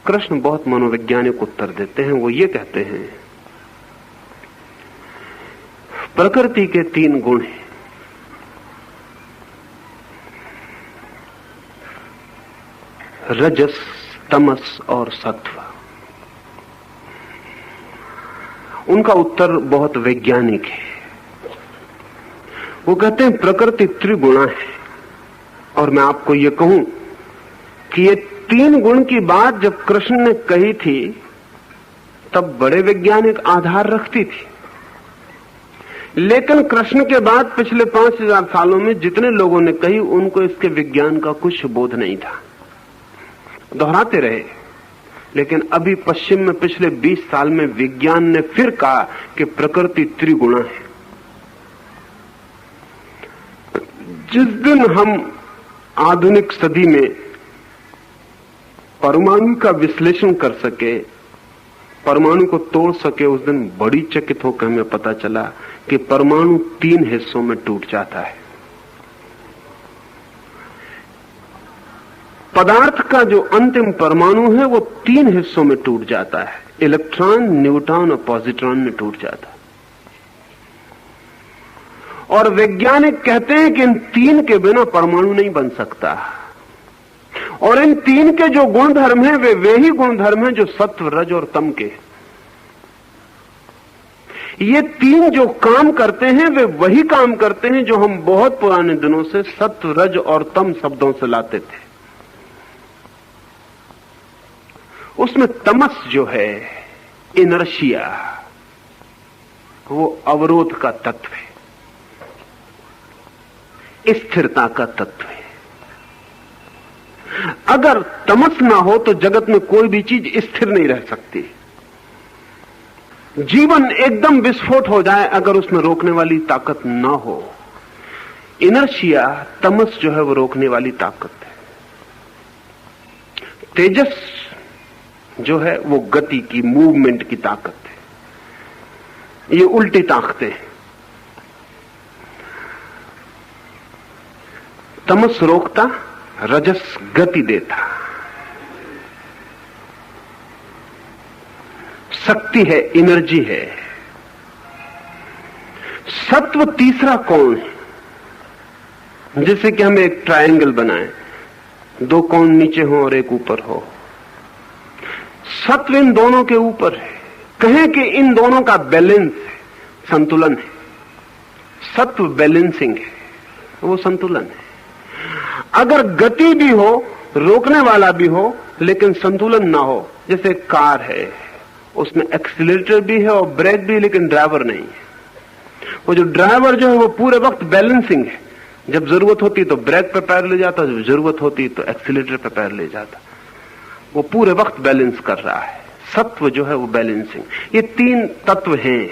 कृष्ण बहुत मनोवैज्ञानिक उत्तर देते हैं। वो ये कहते हैं, प्रकृति के 3 गुण हैं, रजस, तमस और सत्व। उनका उत्तर बहुत वैज्ञानिक है। वो कहते हैं प्रकृति त्रिगुणा है, और मैं आपको ये कहूं कि ये 3 गुण की बात जब कृष्ण ने कही थी तब बड़े वैज्ञानिक आधार रखती थी, लेकिन कृष्ण के बाद पिछले 5000 सालों में जितने लोगों ने कही उनको इसके विज्ञान का कुछ बोध नहीं था, दोहराते रहे। लेकिन अभी पश्चिम में पिछले 20 साल में विज्ञान ने फिर कहा कि प्रकृति त्रिगुणा है। जिस दिन हम आधुनिक सदी में परमाणु का विश्लेषण कर सके, परमाणु को तोड़ सके, उस दिन बड़ी चकित होकर हमें पता चला कि परमाणु 3 हिस्सों में टूट जाता है। पदार्थ का जो अंतिम परमाणु है वो 3 हिस्सों में टूट जाता है, इलेक्ट्रॉन, न्यूट्रॉन और पॉजिट्रॉन में टूट जाता है। और वैज्ञानिक कहते हैं कि इन 3 के बिना परमाणु नहीं बन सकता, और इन 3 के जो गुणधर्म हैं वे ही गुणधर्म हैं जो सत्व, रज और तम के। ये 3 जो काम करते हैं वे वही काम करते हैं जो हम बहुत पुराने दिनों से सत्व, रज और तम शब्दों से लाते थे। उसमें तमस जो है, इनर्शिया, वो अवरोध का तत्व है, स्थिरता का तत्व है। अगर तमस ना हो तो जगत में कोई भी चीज स्थिर नहीं रह सकती। जीवन एकदम विस्फोट हो जाए अगर उसमें रोकने वाली ताकत ना हो। इनर्शिया, तमस जो है वो रोकने वाली ताकत है। तेजस जो है वो गति की, मूवमेंट की ताकत है। ये उल्टी ताकतें हैं। तमस रोकता, रजस गति देता, शक्ति है, एनर्जी है। सत्व तीसरा कोण है। जैसे कि हम एक ट्रायंगल बनाएं, 2 कोण नीचे हो और एक ऊपर हो। सत्व इन दोनों के ऊपर है। कहें कि इन दोनों का बैलेंस है, संतुलन है। सत्व बैलेंसिंग है, वो संतुलन है। अगर गति भी हो, रोकने वाला भी हो, लेकिन संतुलन ना हो, जैसे कार है, उसमें एक्सीलरेटर भी है और ब्रेक भी, लेकिन ड्राइवर नहीं है। वो जो ड्राइवर जो है वो पूरे वक्त बैलेंसिंग है। जब जरूरत होती तो ब्रेक पे पैर ले जाता, जब जरूरत होती तो एक्सीलरेटर पे पैर ले जाता। वो पूरे वक्त बैलेंस कर रहा है। सत्व जो है वो बैलेंसिंग। ये 3 तत्व हैं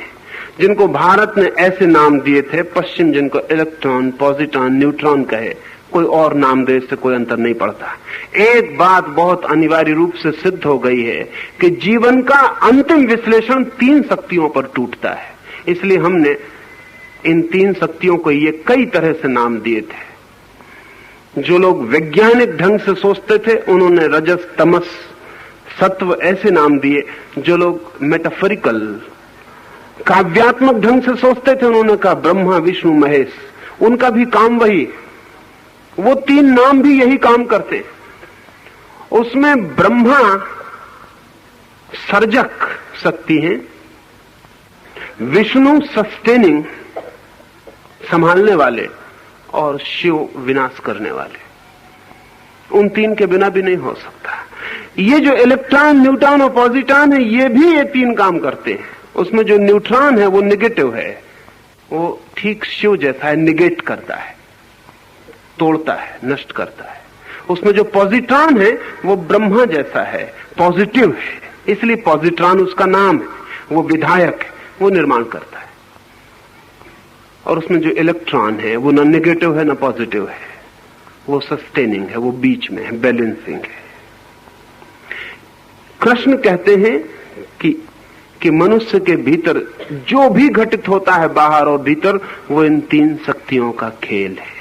जिनको भारत ने ऐसे नाम दिए थे, पश्चिम जिनको इलेक्ट्रॉन, पॉजिट्रॉन, न्यूट्रॉन कहे, कोई और नाम दे, इससे कोई अंतर नहीं पड़ता। एक बात बहुत अनिवार्य रूप से सिद्ध हो गई है कि जीवन का अंतिम विश्लेषण 3 शक्तियों पर टूटता है। इसलिए हमने इन 3 शक्तियों को ये कई तरह से नाम दिए थे। जो लोग वैज्ञानिक ढंग से सोचते थे उन्होंने रजस, तमस, सत्व ऐसे नाम दिए। जो लोग मेटाफोरिकल, काव्यात्मक ढंग से सोचते थे उन्होंने कहा ब्रह्मा, विष्णु, महेश। उनका भी काम वही, वो 3 नाम भी यही काम करते। उसमें ब्रह्मा सर्जक शक्ति है, विष्णु सस्टेनिंग, संभालने वाले, और शिव विनाश करने वाले। उन 3 के बिना भी नहीं हो सकता। ये जो इलेक्ट्रॉन, न्यूट्रॉन और पॉजिट्रॉन है, ये भी ये 3 काम करते हैं। उसमें जो न्यूट्रॉन है वो निगेटिव है, वो ठीक शिव जैसा है, निगेट करता है, तोड़ता है, नष्ट करता है। उसमें जो पॉजिट्रॉन है वो ब्रह्मा जैसा है, पॉजिटिव है, इसलिए पॉजिट्रॉन उसका नाम है। वो विधायक है, वो निर्माण करता है। और उसमें जो इलेक्ट्रॉन है वो न नेगेटिव है न पॉजिटिव है, वो सस्टेनिंग है, वो बीच में है, बैलेंसिंग है। कृष्ण कहते हैं कि मनुष्य के भीतर जो भी घटित होता है, बाहर और भीतर, वो इन 3 शक्तियों का खेल है।